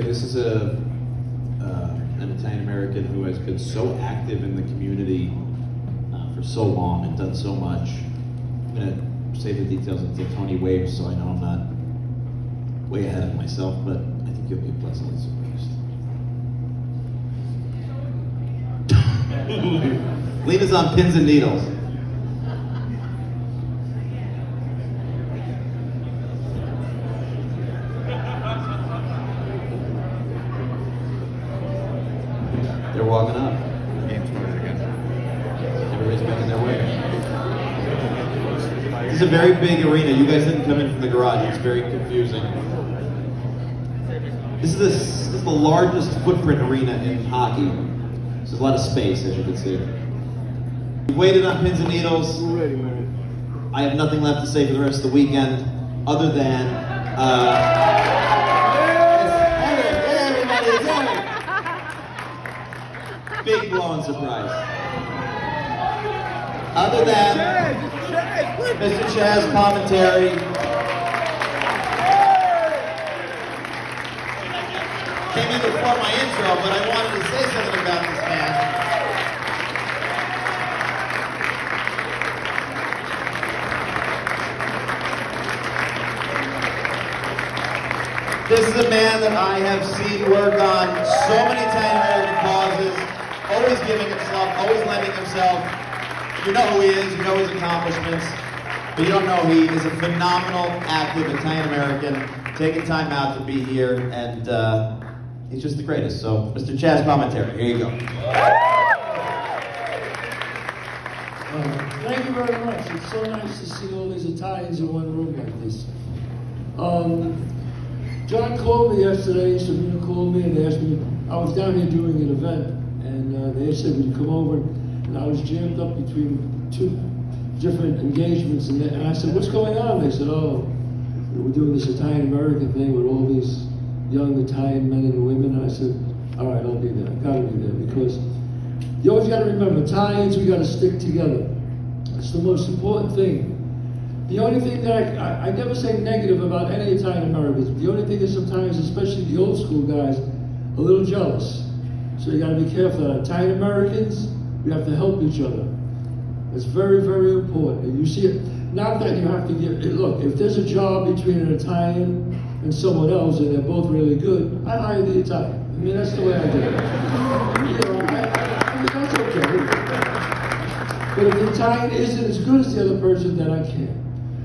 This is an Italian American who has been so active in the community for so long and done so much. I'm going to say the details until Tony waves, so I know I'm not way ahead of myself, but I think you'll be pleasantly surprised. Lena's on pins and needles. They're walking up. Game started again. Everybody's making their way. This is a very big arena. You guys didn't come in from the garage. It's very confusing. This is the largest footprint arena in hockey. So there's a lot of space, as you can see. We've waited on pins and needles. I have nothing left to say for the rest of the weekend, other than big blown surprise. Other than Mr. Chaz Palmentieri came in before my intro, but I wanted to say something about this man. This is a man that I have seen work on so many Italian-American causes, always giving himself, always lending himself. You know who he is, you know his accomplishments, but you don't know he is a phenomenal, active Italian-American, taking time out to be here, and he's just the greatest. So, Mr. Chaz Palmentieri, here you go. Thank you very much. It's so nice to see all these Italians in one room like this. John called me yesterday, Sabina called me and asked me, I was down here doing an event, and they said, would you come over? And I was jammed up between two different engagements, and I said, what's going on? They said, oh, we're doing this Italian-American thing with all these young Italian men and women. And I said, all right, I'll be there. I gotta be there, because you always gotta remember, Italians, we gotta stick together. It's the most important thing. The only thing that I never say negative about any Italian Americans. The only thing is sometimes, especially the old school guys, a little jealous. So you got to be careful. Italian Americans, we have to help each other. It's very, very important. And you see it. Not that you have to give. Look, if there's a job between an Italian and someone else, and they're both really good, I hire the Italian. I mean, that's the way I do it. You know, I mean, that's okay. But if the Italian isn't as good as the other person, then I can't.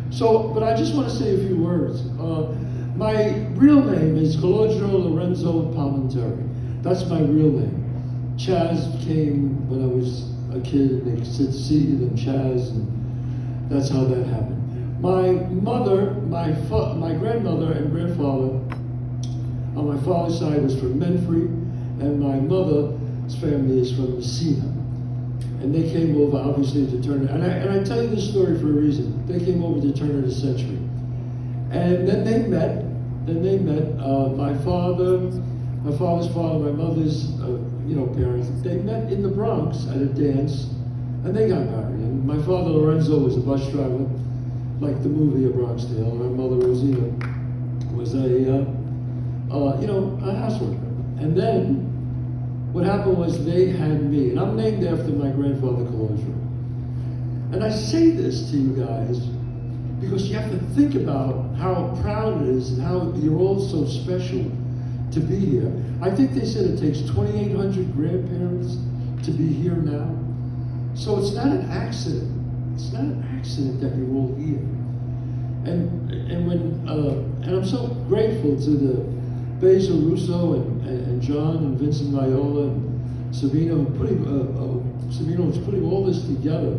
So, but I just want to say a few words. My real name is Calogero Lorenzo Palmentieri. That's my real name. Chaz came when I was a kid, and they said Seaton and Chaz, and that's how that happened. My mother, my grandmother and grandfather on my father's side was from Menfrey, and my mother's family is from Messina. And they came over, obviously, to turn, and I tell you this story for a reason. They came over to turn of the century. And then they met, my father's father, my mother's, parents. They met in the Bronx at a dance, and they got married. And my father, Lorenzo, was a bus driver, like the movie A Bronx Tale. And my mother, Rosina, was a houseworker. And then, what happened was they had me, and I'm named after my grandfather, Calogero. And I say this to you guys because you have to think about how proud it is and how you're all so special to be here. I think they said it takes 2,800 grandparents to be here now. So it's not an accident. It's not an accident that you're all here. And I'm so grateful to the Basil Russo and John and Vincent Viola and Sabino was putting all this together,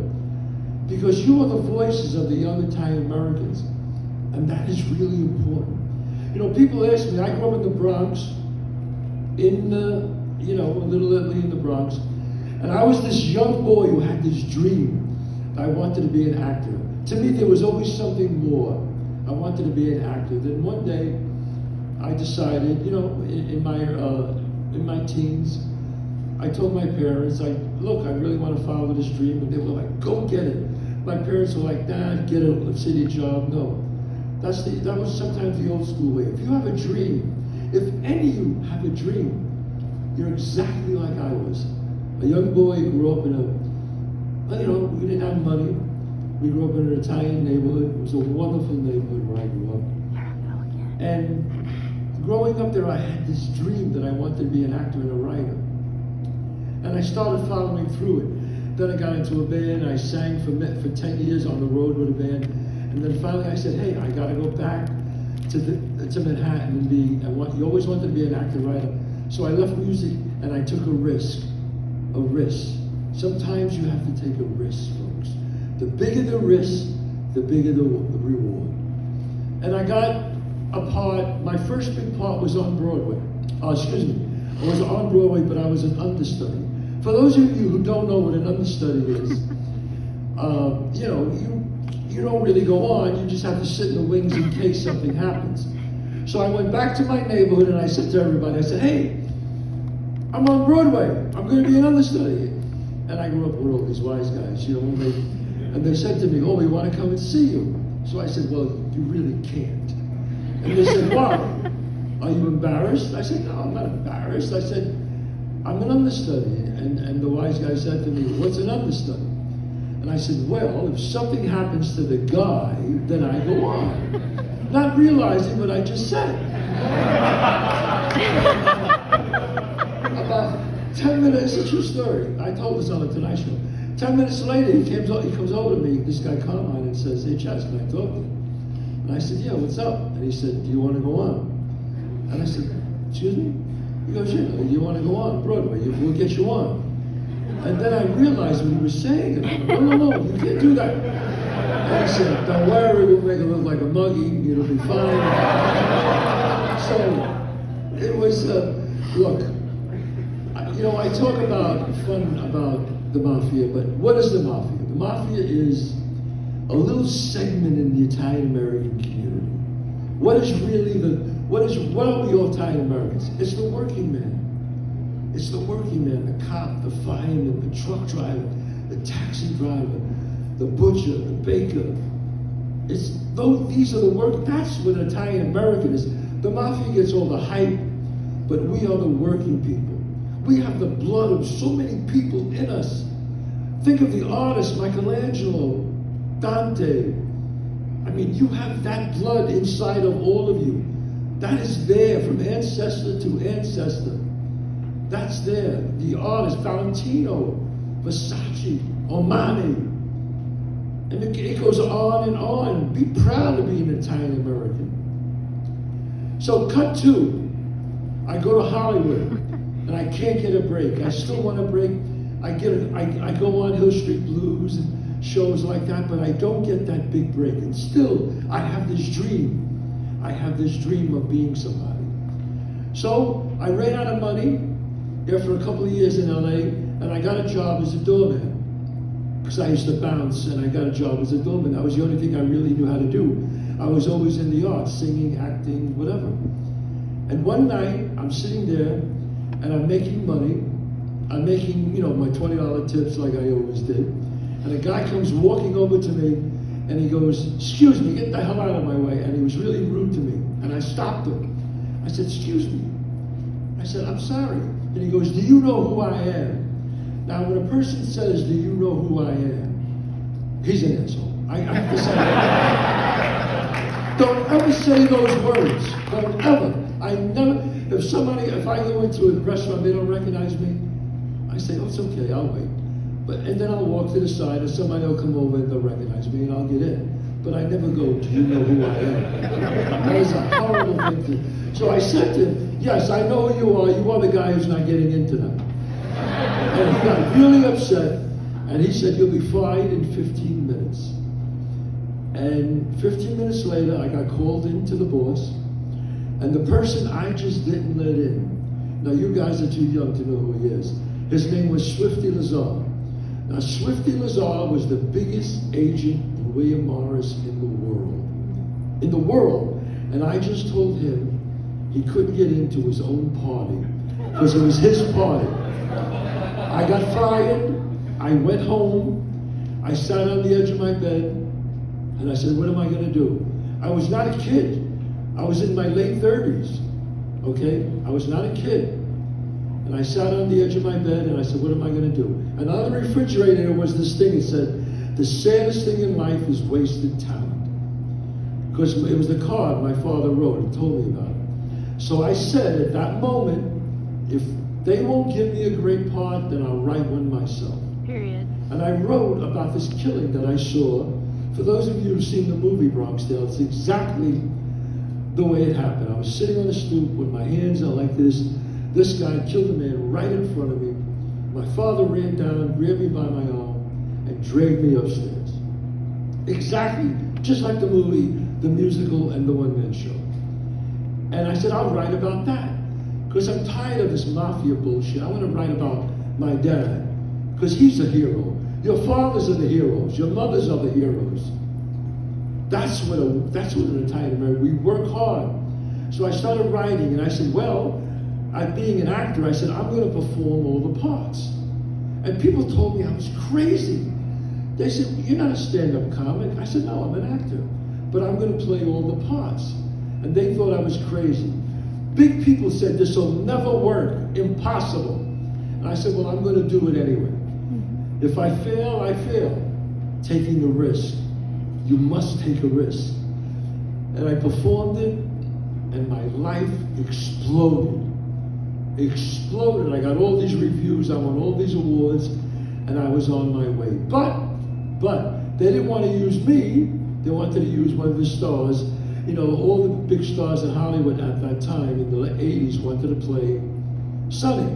because you are the voices of the young Italian Americans, and that is really important. You know, people ask me, I grew up in the Bronx, in Little Italy in the Bronx, and I was this young boy who had this dream. I wanted to be an actor. To me, there was always something more. I wanted to be an actor. Then one day, I decided, in my teens, I told my parents, look, I really want to follow this dream, and they were like, go get it. My parents were like, nah, get a city job. No, that was sometimes the old school way. If you have a dream if any of you have a dream, you're exactly like I was. A young boy who grew up in we didn't have money. We grew up in an Italian neighborhood. It was a wonderful neighborhood where I grew up. And growing up there, I had this dream that I wanted to be an actor and a writer. And I started following through it. Then I got into a band. I sang for 10 years on the road with a band. And then finally I said, hey, I got to go back to Manhattan and be, you always wanted to be an actor and writer. So I left music and I took a risk. A risk. Sometimes you have to take a risk, folks. The bigger the risk, the bigger the reward. And I got a part, my first big part was on Broadway. I was on Broadway, but I was an understudy. For those of you who don't know what an understudy is, you don't really go on, you just have to sit in the wings in case something happens. So I went back to my neighborhood and I said to everybody, I said, hey, I'm on Broadway, I'm going to be an understudy. And I grew up with all these wise guys, and they said to me, oh, we want to come and see you. So I said, well, you really can't. And they said, why? Are you embarrassed? I said, no, I'm not embarrassed. I said, I'm an understudy. And the wise guy said to me, what's an understudy? And I said, well, if something happens to the guy, then I go on. Not realizing what I just said. About 10 minutes, it's a true story. I told this on the Tonight Show. 10 minutes later, he comes over to me, this guy Carmine, and says, hey, Chaz, can I talk to you? And I said, yeah, what's up? And he said, do you want to go on? And I said, excuse me? He goes, yeah, you want to go on Broadway? We'll get you on. And then I realized what he was saying. And I went, no, you can't do that. And he said, don't worry, we'll make it look like a muggy. It'll be fine. So it was, look, I talk about the mafia, but what is the mafia? The mafia is a little segment in the Italian-American community. What are we all Italian-Americans? It's the working man. It's the working man, the cop, the fireman, the truck driver, the taxi driver, the butcher, the baker. These are the work, that's what an Italian-American is. The mafia gets all the hype, but we are the working people. We have the blood of so many people in us. Think of the artists, Michelangelo, Dante. I mean, you have that blood inside of all of you. That is there from ancestor to ancestor. That's there. The artists, Valentino, Versace, Armani. And it goes on and on. Be proud to be an Italian American. So cut two. I go to Hollywood and I can't get a break. I still want a break. I go on Hill Street Blues and shows like that, but I don't get that big break. And still, I have this dream. I have this dream of being somebody. So I ran out of money after a couple of years in LA, and I got a job as a doorman. Because I used to bounce, and I got a job as a doorman. That was the only thing I really knew how to do. I was always in the arts, singing, acting, whatever. And one night, I'm sitting there, and I'm making money. I'm making, my $20 tips like I always did. And a guy comes walking over to me, and he goes, excuse me, get the hell out of my way. And he was really rude to me. And I stopped him. I said, excuse me. I said, I'm sorry. And he goes, do you know who I am? Now, when a person says, do you know who I am? He's an asshole. I have to say that. Don't ever say those words. Don't ever. If I go into a restaurant, they don't recognize me, I say, oh, it's okay, I'll wait. And then I'll walk to the side, and somebody will come over and they'll recognize me, and I'll get in. But I never go, do you know who I am? That is a horrible thing to do. So I said to him, yes, I know who you are. You are the guy who's not getting in tonight. And he got really upset, and he said, you'll be fired in 15 minutes. And 15 minutes later, I got called in to the boss, and the person I just didn't let in, now you guys are too young to know who he is. His name was Swifty Lazar. Now, Swifty Lazar was the biggest agent in William Morris in the world. In the world. And I just told him he couldn't get into his own party because it was his party. I got fired. I went home. I sat on the edge of my bed and I said, what am I going to do? I was not a kid. I was in my late 30s. okay? I was not a kid. And I sat on the edge of my bed and I said, what am I gonna do? And on the refrigerator was this thing, it said, the saddest thing in life is wasted talent. Because it was the card my father wrote and told me about it. So I said at that moment, if they won't give me a great part, then I'll write one myself. Period. And I wrote about this killing that I saw. For those of you who've seen the movie Bronx Tale, it's exactly the way it happened. I was sitting on the stoop with my hands out like this. This guy killed a man right in front of me. My father ran down, grabbed me by my arm, and dragged me upstairs. Exactly, just like the movie, the musical, and the one-man show. And I said, I'll write about that. Because I'm tired of this mafia bullshit. I want to write about my dad. Because he's a hero. Your fathers are the heroes. Your mothers are the heroes. That's what an Italian American, we work hard. So I started writing, and I said, well, being an actor, I said, I'm going to perform all the parts. And people told me I was crazy. They said, you're not a stand-up comic. I said, no, I'm an actor. But I'm going to play all the parts. And they thought I was crazy. Big people said, this will never work, impossible. And I said, well, I'm going to do it anyway. If I fail, I fail. Taking a risk. You must take a risk. And I performed it, and my life exploded. Exploded. I got all these reviews, I won all these awards, and I was on my way. But they didn't want to use me. They wanted to use one of the stars. You know, all the big stars in Hollywood at that time in the 80s wanted to play Sonny.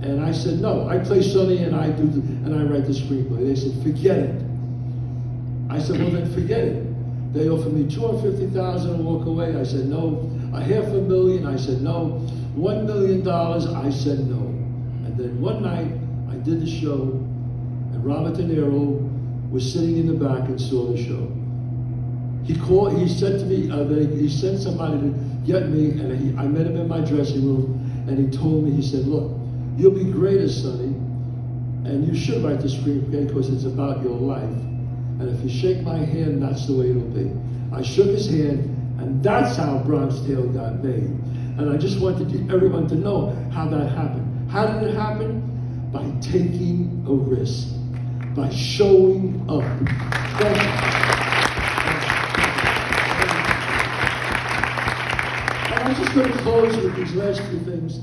And I said, no, I play Sonny and I write the screenplay. They said, forget it. I said, well then forget it. They offered me $250,000 and walk away. I said, no. $500,000, I said, no. $1 million, I said no. And then one night, I did the show, and Robert De Niro was sitting in the back and saw the show. He said to me, he sent somebody to get me, and I met him in my dressing room, and he told me, he said, look, you'll be great as Sonny, and you should write the screenplay because it's about your life. And if you shake my hand, that's the way it'll be. I shook his hand, and that's how Bronx Tale got made. And I just wanted everyone to know how that happened. How did it happen? By taking a risk. By showing up. Thank you. And I'm just going to close with these last few things.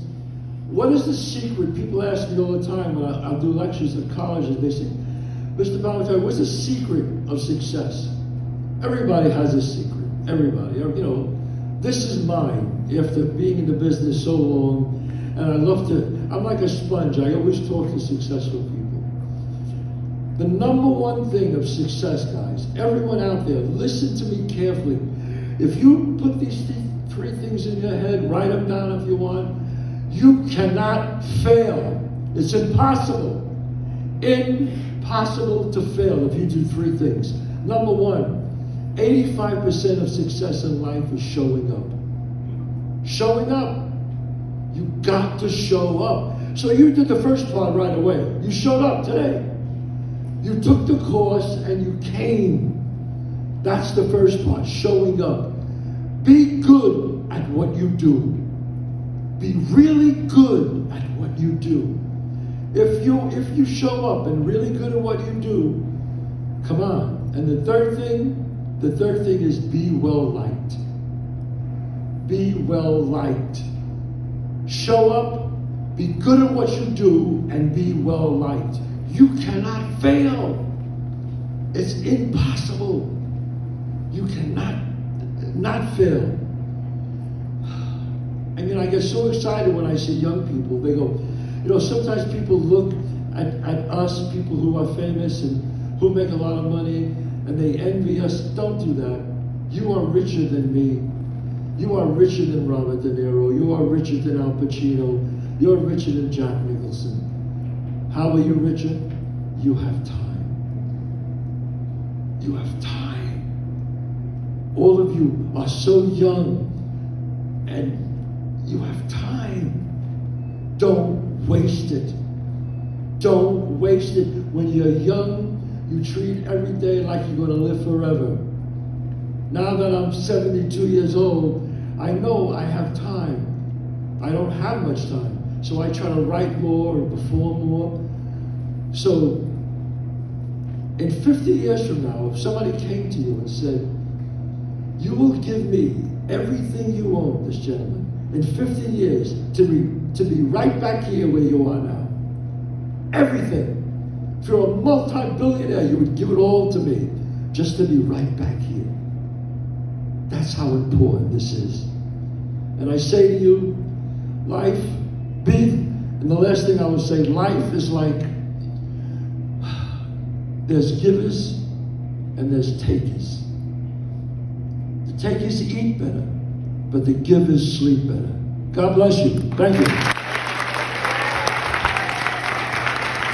What is the secret? People ask me all the time when I'll do lectures at colleges. They say, Mr. Palmentieri, what's the secret of success? Everybody has a secret. Everybody. You know, this is mine after being in the business so long. And I love to, I'm like a sponge. I always talk to successful people. The number one thing of success, guys, everyone out there, listen to me carefully. If you put these three things in your head, write them down if you want, you cannot fail. It's impossible. Impossible to fail if you do three things. Number one, 85% of success in life is showing up. Showing up. You got to show up. So you did the first part right away. You showed up today. You took the course and you came. That's the first part, showing up. Be good at what you do. Be really good at what you do. If you show up and really good at what you do, come on. And the third thing is be well liked. Be well liked. Show up, be good at what you do, and be well liked. You cannot fail. It's impossible. You cannot not fail. I mean, I get so excited when I see young people. They go, you know, sometimes people look at us, people who are famous and who make a lot of money, and they envy us. Don't do that. You are richer than me. You are richer than Robert De Niro. You are richer than Al Pacino. You're richer than Jack Nicholson. How are you richer? You have time. You have time. All of you are so young, and you have time. Don't waste it. Don't waste it. When you're young, you treat every day like you're going to live forever. Now that I'm 72 years old, I know I have time. have much time. So I try to write more and perform more. So in 50 years from now, if somebody came to you and said, you will give me everything you own, this gentleman, in 50 years to be right back here where you are now. Everything. If you're a multi-billionaire, you would give it all to me just to be right back here. That's how important this is. And I say to you, life, big, and the last thing I would say, life is like, there's givers and there's takers. The takers eat better, but the givers sleep better. God bless you. Thank you.